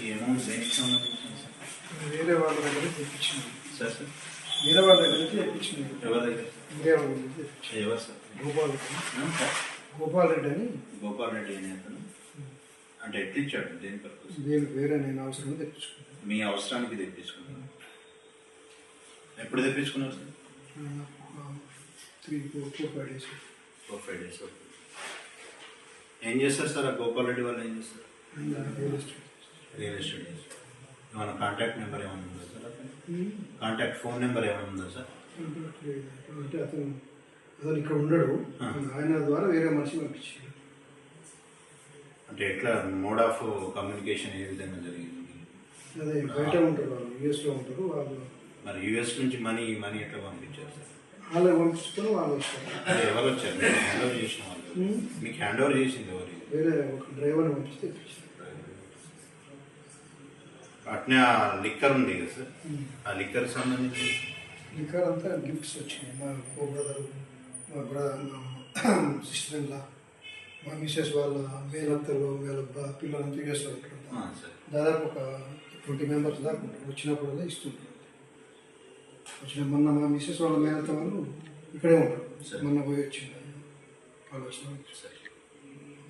ఈ అమౌంట్ దేనికి సంబంధించింది సార్? వేరే వాళ్ళ దగ్గర తెప్పించింది సార్ సార్ వేరే వాళ్ళ దగ్గర నుంచి తెప్పించింది. ఎవరి దగ్గర? వేరే వాళ్ళ దగ్గర తెప్పించింది. ఎవరు సార్? గోపాల్ రెడ్డి అని. గోపాల్ రెడ్డి అని అతను అంటే ఎట్లా ఇచ్చాడు? దేని పర్పస్? దేనికి వేరే నేను అవసరం తెప్పించుకున్నాను. మీ అవసరానికి తెప్పించుకున్నాను. ఎప్పుడు తెప్పించుకున్నారు సార్? 3-4-5 days. 4-5 days. ఏం చేస్తారు సార్ ఆ గోపాల్ రెడ్డి వాళ్ళు? ఏం చేస్తారు? Real estate. ఏమైనా కాంటాక్ట్ నెంబర్ ఏమైనా ఉందా సార్? కాంటాక్ట్ ఫోన్ నెంబర్ ఏమైనా ఉందా సార్? అంటే అతను ఇక్కడ ఉండడు, ఆయన ద్వారా వేరే మనిషి పంపించారు. అంటే ఎట్లా మోడ్ ఆఫ్ కమ్యూనికేషన్ ఏ విధంగా జరిగింది? అదే బయట ఉంటారు వాళ్ళు, యూఎస్లో ఉంటారు వాళ్ళు. మరి యూఎస్ నుంచి మనీ ఎట్లా పంపించారు సార్? వాళ్ళకి పంపించుకొని వాళ్ళు వచ్చారు. ఎవరు వచ్చారు? మీకు హ్యాండ్ ఓవర్ చేసిన వాళ్ళు? మీకు హ్యాండ్ ఓవర్ చేసింది ఎవరు? వేరే ఒక డ్రైవర్ని పంపిస్తే అట్నే ఆ లిక్కర్ ఉంది కదా సార్, ఆ లిక్కర్ సంబంధించి లిక్కర్ అంతా గిఫ్ట్స్ వచ్చినాయి. మా బ్రదరు, మా సిస్టర్ ఇన్ లా, మా మిసెస్ వాళ్ళ మేనత్తలు, వీళ్ళ పిల్లలంతా యూఎస్లో ఉంటారు. దాదాపు ఒక 20 members దాకా ఉంటారు. వచ్చినప్పుడల్లా ఇస్తుంటారు. మొన్న మా మిసెస్ వాళ్ళ మేనత్త వాళ్ళు ఇక్కడే ఉంటారు. మొన్న పోయి వచ్చింది వాళ్ళు వచ్చిన.